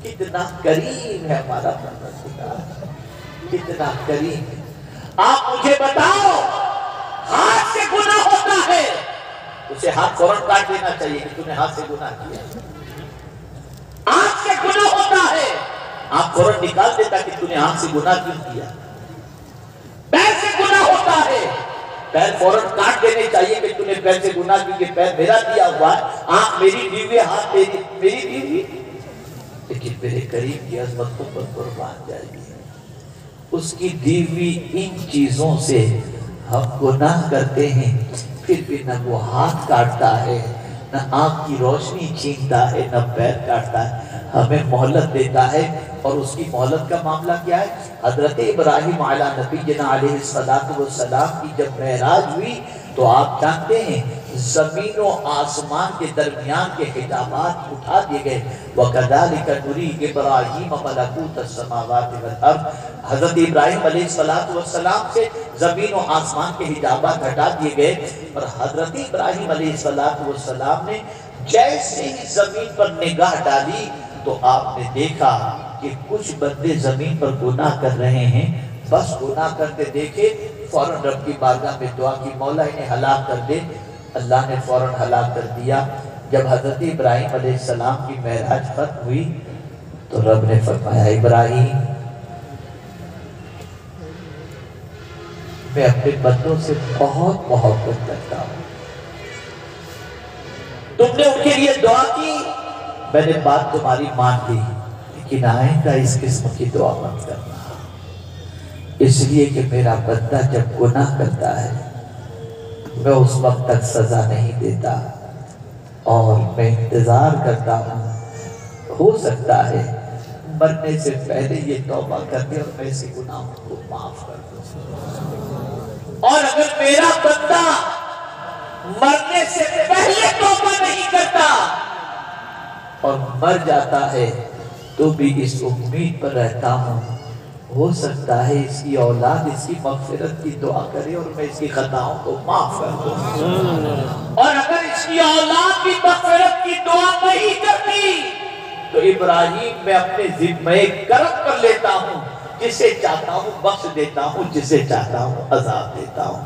کتنا کریم ہے ہمارا پروردگار، کتنا کریم ہے۔ آپ مجھے بتاؤ، ہاتھ سے گناہ ہوتا ہے اسے ہاتھ فوراً کاٹ دینا چاہیے کہ تم نے ہاتھ سے گناہ کیا۔ آنکھ سے گناہ ہوتا ہے آپ فوراً نکال دیتا کہ تم نے آنکھ سے گناہ کیوں کیا۔ پیر سے گناہ ہوتا ہے، پیر فوراً کاٹ دینے چاہیے کہ تم نے پیر سے گناہ کی، کہ پیر میرا دیا ہوا ہے، آنکھ میری دی ہوئی، ہاتھ میری دی ہوئی۔ لیکن میرے کریم کی عظمتوں پر قربان جائیے، اس کی دی ہوئی ان چیزوں سے ہم گناہ کرتے ہیں، پھر بھی نہ وہ ہاتھ کاٹتا ہے، نہ آنکھ کی روشنی چھینتا ہے، نہ پیر کاٹتا ہے، ہمیں مہلت دیتا ہے۔ اور اس کی مہلت کا معاملہ کیا ہے؟ حضرت ابراہیم علیہ نبینا علیہ السلام کی جب معراج ہوئی تو آپ جانتے ہیں زمین و آسمان کے درمیان کے حجابات اٹھا دیے گئے۔ وَكَذَلِكَ نُرِي إِبْرَاهِيمَ مَلَكُوتَ السَّمَاوَاتِ وَالْأَرْضِ، حضرت ابراہیم علیہ السلام سے زمین و آسمان کے حجابات ہٹا دیے گئے، اور حضرت ابراہیم علیہ السلام نے جیسے ہی زمین پر نگاہ ڈالی تو آپ نے دیکھا کہ کچھ بندے زمین پر گناہ کر رہے ہیں، بس گناہ کرتے دیکھے، فوراً رب کی بارگاہ میں دعا کی مولا انہیں ہلاک کر دے۔ اللہ نے فوراً ہلاک کر دیا۔ جب حضرت ابراہیم علیہ السلام کی معراج ختم ہوئی تو رب نے فرمایا ابراہیم میں اپنے بندوں سے بہت محبت کرتا ہوں، تم نے ان کے لیے دعا کی، میں نے بات تمہاری مان لی، لیکن آئندہ اس قسم کی دعا مت کرنا۔ اس لیے کہ میرا بندہ جب گناہ کرتا ہے میں اس وقت تک سزا نہیں دیتا اور میں انتظار کرتا ہوں، ہو سکتا ہے مرنے سے پہلے یہ توبہ کر دے اور میں سے گناہوں کو معاف کر دوں۔ اور اگر میرا بندہ مرنے سے پہلے توبہ نہیں کرتا اور مر جاتا ہے تو بھی اس امید پر رہتا ہوں، ہو سکتا ہے اس کی اولاد اس کی مغفرت کی دعا کرے اور میں اس کی خطاؤں کو معاف کر دوں۔ اور اگر اس کی اولاد بھی مغفرت کی دعا نہیں کرتی تو ابراہیم میں اپنے ذمہ کرم کر لیتا ہوں، جسے چاہتا ہوں بخش دیتا ہوں، جسے چاہتا ہوں عذاب دیتا ہوں۔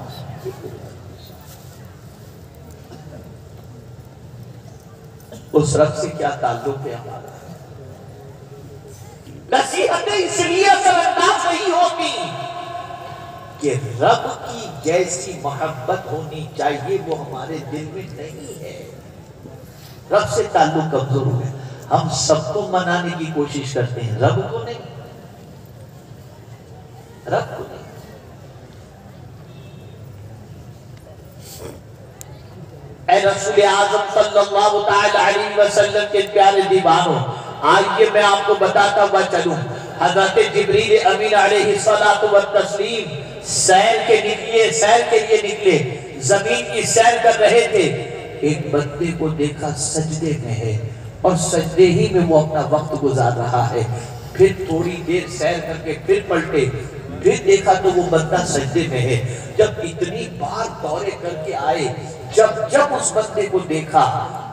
اس رب سے کیا تعلق ہے ہمارا؟ نصیحتیں اس لیے اثر انداز نہیں ہوتی کہ رب کی جیسی محبت ہونی چاہیے وہ ہمارے دل میں نہیں ہے۔ رب سے تعلق کمزور ہو گیا، ہم سب کو منانے کی کوشش کرتے ہیں، رب کو نہیں، رب کو نہیں۔ اے رسول اعظم صلی اللہ تعالی علیہ وسلم کے پیارے دیوانوں، آئیے میں آپ کو بتاتا ہوا چلوں۔ حضرت جبریل امین علیہ السلام سیر کے لیے نکلے، زمین کی سیر کر رہے تھے، ایک بندے کو دیکھا سجدے میں ہے اور سجدے ہی میں وہ اپنا وقت گزار رہا ہے۔ پھر تھوڑی دیر سیر کر کے پھر پلٹے، پھر دیکھا تو وہ بندہ سجدے میں ہے۔ جب اتنی بار دورے کر کے آئے، جب اس بندے کو دیکھا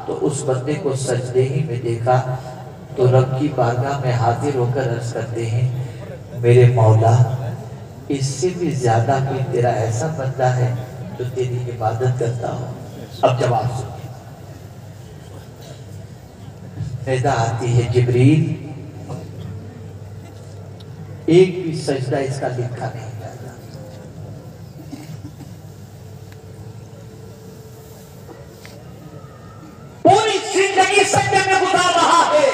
تو اس بندے کو سجدے ہی میں دیکھا تو رب کی بارگاہ میں حاضر ہو کر عرض کرتے ہیں، میرے مولا اس سے بھی زیادہ کوئی تیرا ایسا بندہ ہے جو تیری عبادت کرتا ہو؟ اب جواب سنیں، ندا آتی ہے جبریل ایک بھی سجدہ اس کا لکھا نہیں جاتا۔ پوری زندگی سجدے میں گزار رہا ہے،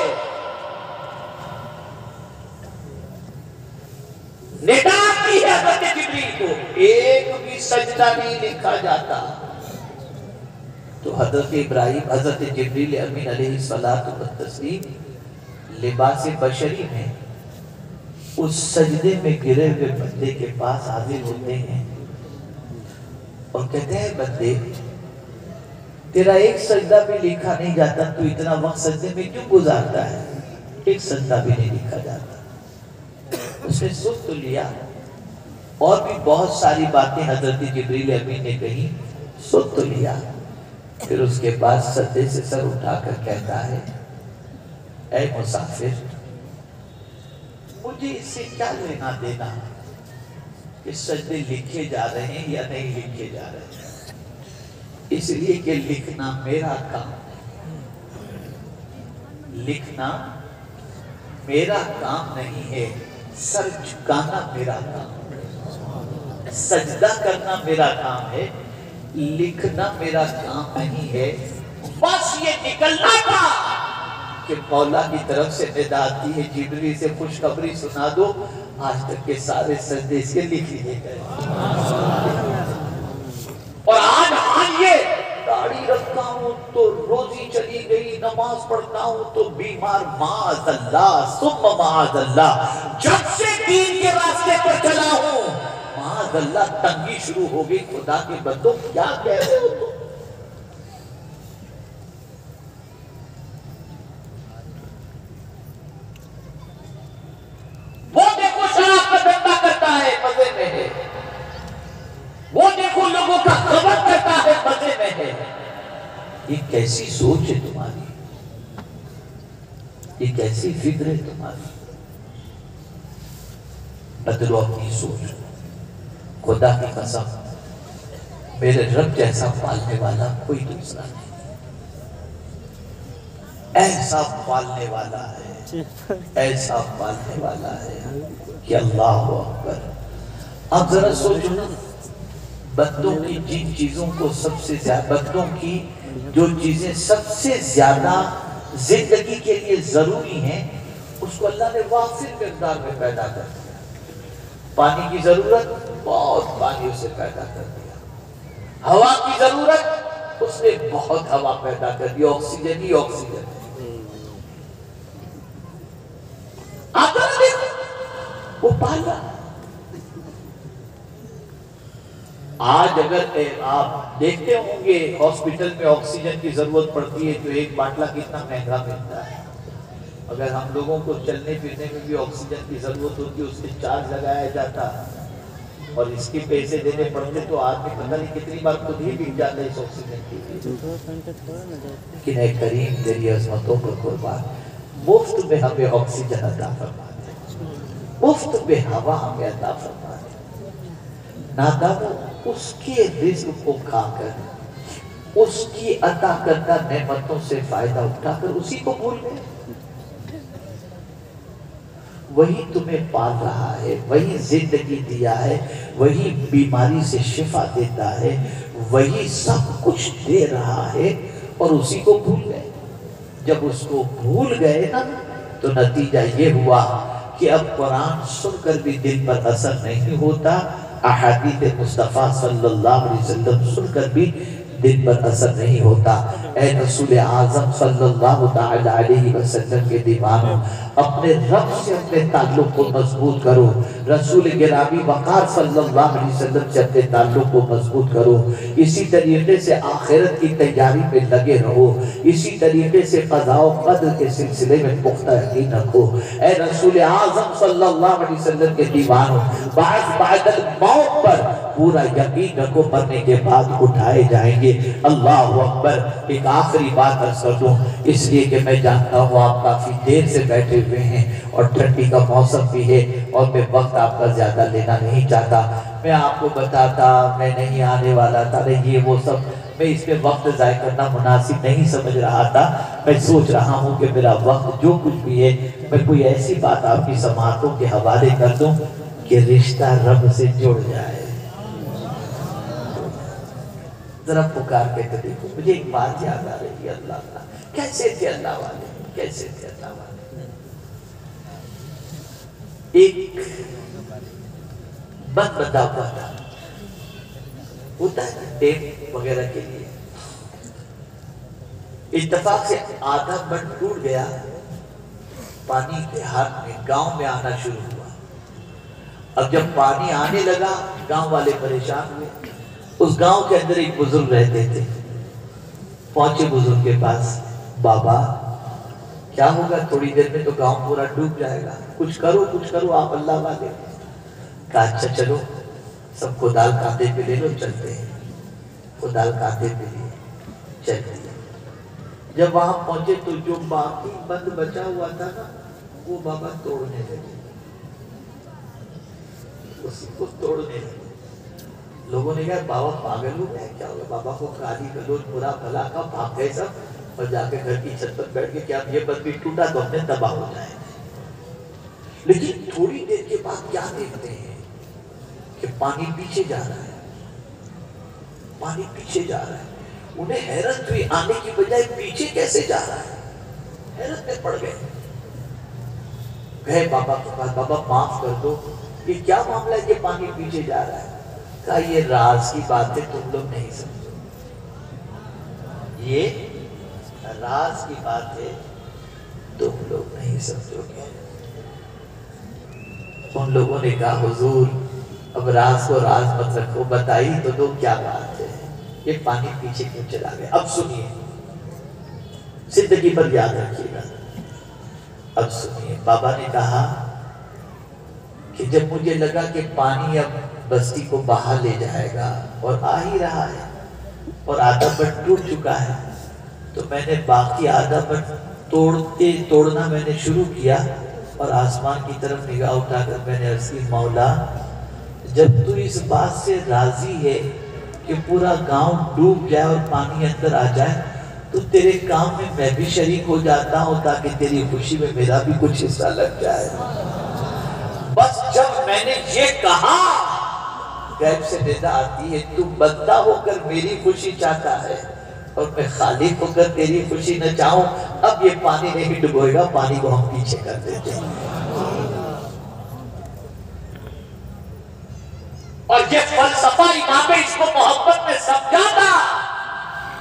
ندا آتی ہے حضرت جبریل کو، ایک بھی سجدہ نہیں لکھا جاتا۔ تو حضرت ابراہیم، حضرت جبریل امین علیہ السلام لباس بشری میں اس سجدے میں گرے ہوئے بندے کے پاس حاضر ہوتے ہیں اور کہتے ہیں، بندے تیرا ایک سجدہ بھی لکھا نہیں جاتا، تو اتنا وقت سجدے میں کیوں گزارتا ہے؟ ایک سجدہ بھی نہیں لکھا جاتا۔ اس نے سن تو لیا، اور بھی بہت ساری باتیں حضرت جبریل امین نے کہی، سن تو لیا، پھر اس کے بعد سجدے سے سر اٹھا کر کہتا ہے، اے مسافر، مجھے اس سے کیا لینا دینا کہ سجدے لکھے جا رہے ہیں یا نہیں لکھے جا رہے ہیں؟ اس لیے کہ لکھنا میرا کام ہے، لکھنا میرا کام نہیں ہے، سر جھکانا میرا کام ہے، سجدہ کرنا میرا کام ہے، لکھنا میرا کام نہیں ہے۔ بس یہ نکلنا تھا کہ مولا کی طرف سے ندا آتی ہے، جبریل سے خوشخبری سنا دو، آج تک کے سارے سجدے اس کے لکھ لیے گئے۔ اور آج حال یہ، داڑھی رکھتا ہوں تو روزی چلی گئی، نماز پڑھتا ہوں تو بیمار، معاذ اللہ ثم معاذ اللہ، جب سے دین کے راستے پر چلا ہوں معاذ اللہ تنگی شروع ہو گئی۔ خدا کے بندوں کیا کہہ رہے ہو تم؟ وہ دیکھو شراب کا دھندا کرتا ہے، مزے میں ہے، وہ دیکھو لوگوں کا خبر کرتا ہے، مزے میں ہے۔ یہ کیسی سوچ ہے تمہاری؟ یہ کیسی فکر ہے تمہاری؟ بدلو اپنی سوچ۔ خدا کی قسم، میرے رب جیسا پالنے والا کوئی دوسرا نہیں، ایسا پالنے والا ہے، ایسا پالنے والا ہے کہ اللہ اکبر۔ اب ذرا سوچو نا، بندوں کی جن چیزوں کو سب سے زیادہ، بندوں کی جو چیزیں سب سے زیادہ زندگی کے لیے ضروری ہیں، اس کو اللہ نے وافر مقدار میں پیدا کر دیا۔ پانی کی ضرورت بہت پانی اسے پیدا کر دیا، ہوا کی ضرورت اس نے بہت ہوا پیدا کر دی، آکسیجن ہی آکسیجن۔ آتا دیکھو وہ پالا۔ آج اگر آپ دیکھتے ہوں گے ہاسپٹل میں آکسیجن کی ضرورت پڑتی ہے تو ایک باٹلہ کتنا مہنگا ملتا ہے۔ اگر ہم لوگوں کو چلنے پھرنے میں بھی آکسیجن کی ضرورت ہوتی ہے، اس پہ چارج لگایا جاتا اور اس کے پیسے دینے پڑتے تو آدمی پتہ نہیں کتنی بار خود ہی بک جاتا ہے اس آکسیجن کے لیے۔ لیکن اے کریم تیری عظمتوں پر قربان، مفت میں ہمیں آکسیجن عطا فرما دے، مفت میں ہوا ہمیں عطا فرما دے۔ نادانو اس کے رزق کو کھا کر، اس کی عطا کردہ نعمتوں سے فائدہ اٹھا کر اسی کو بھول گئے۔ وہی تمہیں پال رہا ہے، وہی زندگی دیا ہے، وہی بیماری سے شفا دیتا ہے، وہی سب کچھ دے رہا ہے اور اسی کو بھول گئے۔ جب اس کو بھول گئے نا تو نتیجہ یہ ہوا کہ اب قرآن سن کر بھی دل پر اثر نہیں ہوتا، احادیث مصطفیٰ صلی اللہ علیہ وسلم سن کر بھی دل پر اثر نہیں ہوتا۔ اے رسول اعظم صلی اللہ تعالی علیہ وسلم کے دیوانوں، اپنے رب سے اپنے تعلق کو مضبوط کرو، رسول گرامی وقار صلی اللہ علیہ وسلم سے اپنے تعلق کو مضبوط کرو، اسی طریقے سے آخرت کی تیاری میں لگے رہو، اسی طریقے سے قضاء و قدر کے سلسلے میں پختہ یقین رکھو۔ اے رسول اعظم صلی اللہ علیہ وسلم کے دیوانوں، بعد الموت پر پورا یقین رکھو، مرنے کے بعد اٹھائے جائیں گے۔ اللہ اکبر۔ ایک آخری بات عرض کر دوں، اس لیے کہ میں جانتا ہوں آپ کافی دیر سے بیٹھے ہوئے ہیں اور ٹھنڈی کا موسم بھی ہے اور میں وقت آپ کا زیادہ لینا نہیں چاہتا۔ میں آپ کو بتاتا میں نہیں آنے والا تھا، یہ وہ سب میں اس میں وقت ضائع کرنا مناسب نہیں سمجھ رہا تھا۔ میں سوچ رہا ہوں کہ میرا وقت جو کچھ بھی ہے میں کوئی ایسی بات آپ کی سماعتوں کے حوالے کر دوں کہ رشتہ رب سے جڑ جائے۔ ذرا پکار کے تو دیکھو، مجھے ایک بات یاد آ رہی ہے، اللہ اللہ کیسے تھے اللہ والے، کیسے تھے اللہ والے۔ ایک بند بندہ ہوا تھا، ہوتا ہے ٹیپ وغیرہ کے لیے، اتفاق سے آدھا بند ٹوٹ گیا، پانی دیہات میں گاؤں میں آنا شروع ہوا۔ اب جب پانی آنے لگا گاؤں والے پریشان ہوئے۔ اس گاؤں کے اندر ایک بزرگ رہتے تھے، پہنچے بزرگ کے پاس، بابا کیا ہوگا، تھوڑی دیر میں تو گاؤں پورا ڈوب جائے گا، کچھ کرو آپ اللہ والے۔ کہا اچھا چلو سب کدال کاندھے پہ لے لو، چلتے ہیں۔ کدال کاندھے پہ لیے چل دیے۔ جب وہاں پہنچے تو جو باقی بند بچا ہوا تھا نا وہ بابا توڑنے لگے، اسی کو توڑنے لگے۔ لوگوں نے کہا بابا پاگل ہو گئے، کیا ہوگا؟ بابا کو گالی گلوچ برا بھلا کا بھاگ گئے سب اور جا کے گھر کی چھت پر بیٹھ کے کیا یہ بند بھی ٹوٹا تو ہم نے تباہ ہو جائے۔ لیکن تھوڑی دیر کے بعد کیا دیکھتے ہیں کہ پانی پیچھے جا رہا ہے، پانی پیچھے جا رہا ہے۔ انہیں حیرت ہوئی، آنے کی بجائے پیچھے کیسے جا رہا ہے، حیرت میں پڑ گئے۔ گئے بابا کے پاس، بابا معاف کر دو، یہ کیا معاملہ ہے کہ پانی پیچھے جا رہا ہے؟ کہا یہ راز کی بات ہے، تم لوگ نہیں سمجھو، یہ راز کی بات ہے، تم لوگ نہیں سمجھو گے۔ ان لوگوں نے کہا حضور اب راز کو راز مت رکھو، بتائی تو دو کیا بات ہے، یہ پانی پیچھے کیوں چلا گیا۔ اب سنیے، زندگی پر یاد رکھیے گا۔ اب سنیے، بابا نے کہا کہ جب مجھے لگا کہ پانی اب بستی کو بہا لے جائے گا اور آ ہی رہا ہے اور آدھا بٹ ٹوٹ چکا ہے، تو میں نے باقی آدھا بٹ توڑنا میں نے شروع کیا اور آسمان کی طرف نگاہ اٹھا کر میں نے عرض کی مولا جب تو اس بات سے راضی ہے کہ پورا گاؤں ڈوب جائے اور پانی اندر آ جائے تو تیرے کام میں بھی شریک ہو جاتا ہوں تاکہ تیری خوشی میں میرا بھی کچھ حصہ لگ جائے۔ بس جب میں نے یہ کہا غیب سے ندا آتی ہے تو بندہ ہو کر میری خوشی چاہتا ہے اور میں خالق ہو کر تیری خوشی نہ چاہوں، اب یہ پانی نہیں ڈبوئے گا، پانی کو ہم پیچھے کر دیتے ہیں۔ اور یہ فلسفہ امام اس کو محبت میں سمجھاتا،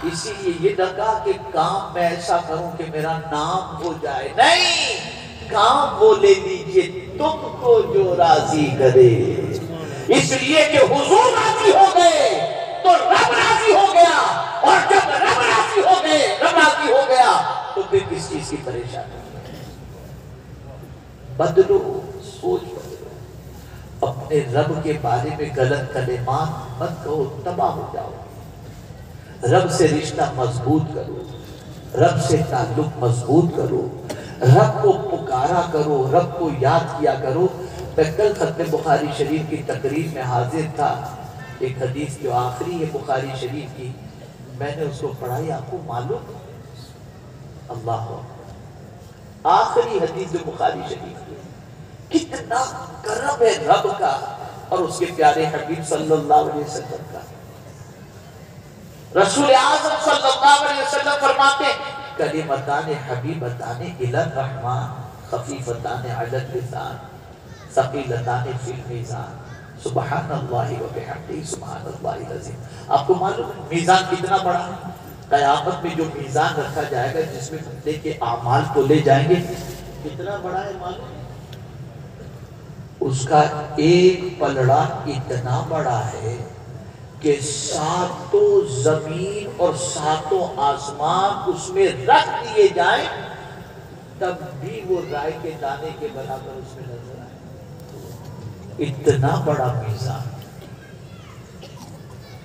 اسی لیے یہ نہ کہا کہ کام میں ایسا کروں کہ میرا نام ہو جائے، نہیں، کام وہ لے لیجئے تم کو جو راضی کرے، اس لیے کہ حضور راضی ہو گئے تو رب راضی ہو گیا، اور جب رب راضی ہو گئے، رب راضی ہو گیا تو پھر کس چیز کی پریشانی؟ بدلو سوچ، بدلو اپنے رب کے بارے میں غلط کلمات مت کہو، تباہ ہو جاؤ، رب سے رشتہ مضبوط کرو، رب سے تعلق مضبوط کرو، رب کو پکارا کرو، رب کو یاد کیا کرو۔ میں کل ختم بخاری شریف کی تقریر میں حاضر تھا، ایک حدیث جو آخری ہے بخاری شریف کی، میں نے اس کو پڑھائی، آپ کو معلوم، اللہ آخری حدیث جو بخاری شریف کی، کتنا کرم ہے رب کا اور اس کے پیارے حبیب صلی اللہ علیہ وسلم کا۔ رسول اعظم صلی اللہ علیہ وسلم فرماتے ہیں کلمتان حبیبتان الی الرحمن خفیفتان علی اللسان ثقیلتان فی المیزان سبحان اللہ و بحمدہ سبحان اللہ العظیم۔ آپ کو معلوم ہے میزان کتنا بڑا ہے؟ قیامت میں جو میزان رکھا جائے گا جس میں بندے کے اعمال کو لے جائیں گے، کتنا بڑا ہے معلوم ہے؟ اس کا ایک پلڑا اتنا بڑا ہے کہ ساتوں زمین اور ساتوں آسمان اس میں رکھ دیے جائیں تب بھی وہ رائے کے دانے کے برابر اس میں نظر آئے، اتنا بڑا میزان۔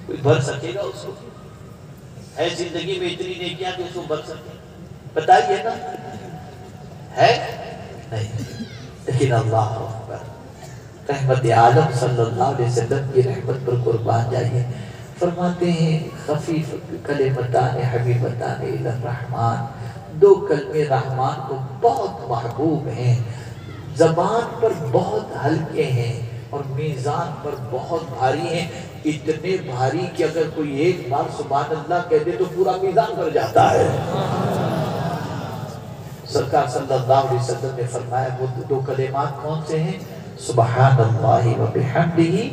کوئی بھر سکے گا اس کو؟ ہے زندگی میں اتنی نیکیاں کہ اس کو بھر سکے؟ بتائیے نا، ہے نہیں، لیکن اللہ اکبر، رحمت عالم صلی اللہ علیہ وسلم کی رحمت پر قربان جائیے، فرماتے ہیں خفیف کلمتان حبیبتان الی الرحمن، دو کلمے رحمان کو بہت محبوب ہیں، زبان پر بہت ہلکے ہیں اور میزان پر بہت بھاری ہیں، اتنے بھاری کہ اگر کوئی ایک بار سبحان اللہ کہہ دے تو پورا میزان بھر جاتا ہے۔ سرکار صلی اللہ علیہ وسلم نے فرمایا وہ دو کلمات کون سے ہیں؟ سبحان اللہ و بحمدہ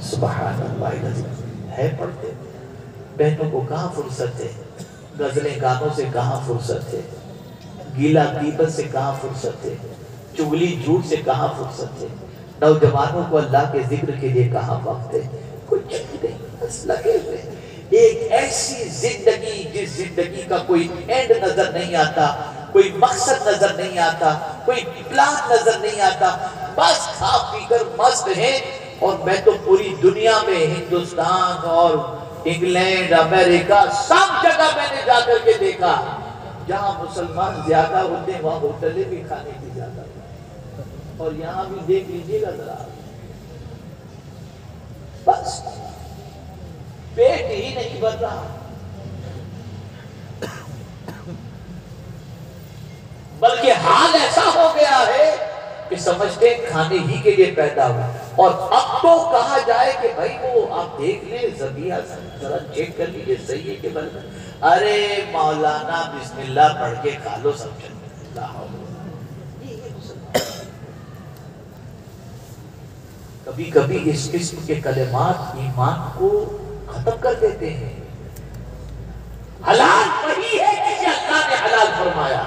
سبحان اللہ العظیم۔ ہے پڑھتے؟ بہنوں کو کہاں فرصت ہے؟ غزلیں گانوں سے کہاں فرصت ہے؟ گیلا غیبت سے کہاں فرصت ہے؟ چغلی جھوٹ سے کہاں فرصت ہے؟ نوجوانوں کو اللہ کے ذکر کے لیے کہاں وقت ہے؟ کچھ نہیں، بس لگے ہوئے ایک ایسی زندگی جس زندگی کا کوئی اینڈ نظر نہیں آتا، کوئی مقصد نظر نہیں آتا، کوئی پلان نظر نہیں آتا، بس کھا پی کر مست ہیں۔ اور میں تو پوری دنیا میں ہندوستان اور انگلینڈ امریکہ سب جگہ میں نے جا کر کے دیکھا جہاں مسلمان زیادہ ہوتے ہیں وہاں ہوٹلیں بھی کھانے کی زیادہ ہوتی، اور یہاں بھی دیکھ لیجیے گا ذرا، بس پیٹ ہی نہیں بھر رہا، بلکہ حال ایسا ہو گیا ہے کہ سمجھتے ہیں کھانے ہی کے لیے پیدا ہوا۔ اور اب تو کہا جائے کہ بھائی وہ آپ دیکھ لیں ذبیحہ ذرا چیک کر لیجیے صحیح ہے کہ غلط ہے، ارے مولانا بسم اللہ پڑھ کے کھا لو سب چل رہا۔ کبھی کبھی اس قسم کے کلمات ایمان کو ختم کر دیتے ہیں۔ حلال وہی ہے جسے اللہ نے حلال فرمایا،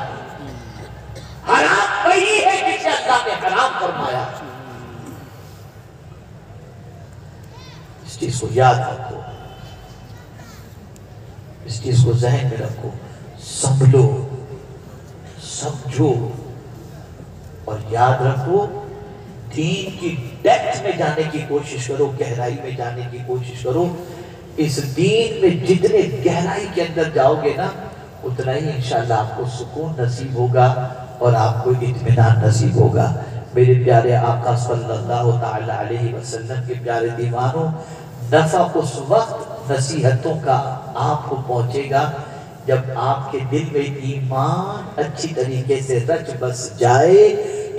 حرام وہی ہے جسے اللہ نے حرام فرمایا۔ اس چیز کو یاد رکھو، اس چیز کو ذہن میں رکھو، سنبھلو، سمجھو اور یاد رکھو، دین کی ڈیپتھ میں جانے کی کوشش کرو، گہرائی میں جانے کی کوشش کرو۔ اس دین میں جتنے گہرائی کے اندر جاؤ گے نا اتنا ہی انشاءاللہ آپ کو سکون نصیب ہوگا اور آپ کو اطمینان نصیب ہوگا۔ میرے پیارے آقا صلی اللہ تعالی علیہ وسلم کے پیارے دیوانوں، نفع اس وقت نصیحتوں کا آپ کو پہنچے گا جب آپ کے دل میں ایمان اچھی طریقے سے رچ بس جائے۔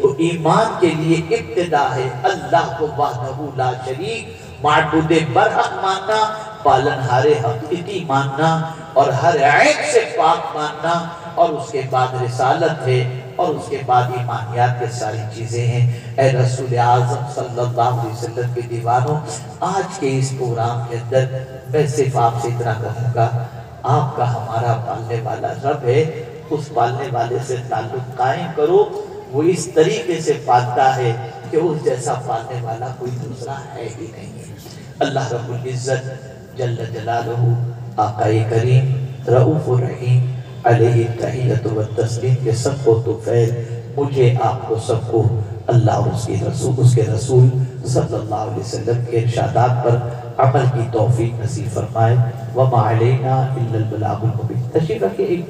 تو ایمان کے لیے ابتدا ہے اللہ کو وحدہ لا شریک معبود برحق ماننا، پالنہار حقیقی ماننا اور ہر عیب سے پاک ماننا، اور اس کے بعد رسالت ہے، اور اس کے بعد ایمانیات کے ساری چیزیں ہیں۔ اے رسول اعظم صلی اللہ علیہ وسلم کے دیوانوں، آج کے اس پروگرام کے اندر میں صرف آپ سے اتنا کہوں گا، آپ کا ہمارا پالنے والا رب ہے، اس پالنے والے سے تعلق قائم کرو۔ وہ اس طریقے سے پالتا ہے کہ اس جیسا پالنے والا کوئی دوسرا ہے ہی نہیں ہے۔ اللہ رب العزت جل جلالہ، آقا کریم رؤوف الرحیم علیہ التحیۃ والتسلیم کے سب و طفیل مجھے آپ کو سب کو اللہ اور اس کے رسول صلی اللہ علیہ وسلم کے ارشادات پر عمل کی توفیق نصیب فرمائے۔ وما علینا الا البلاغ المبین۔ تشریف رکھیں ایک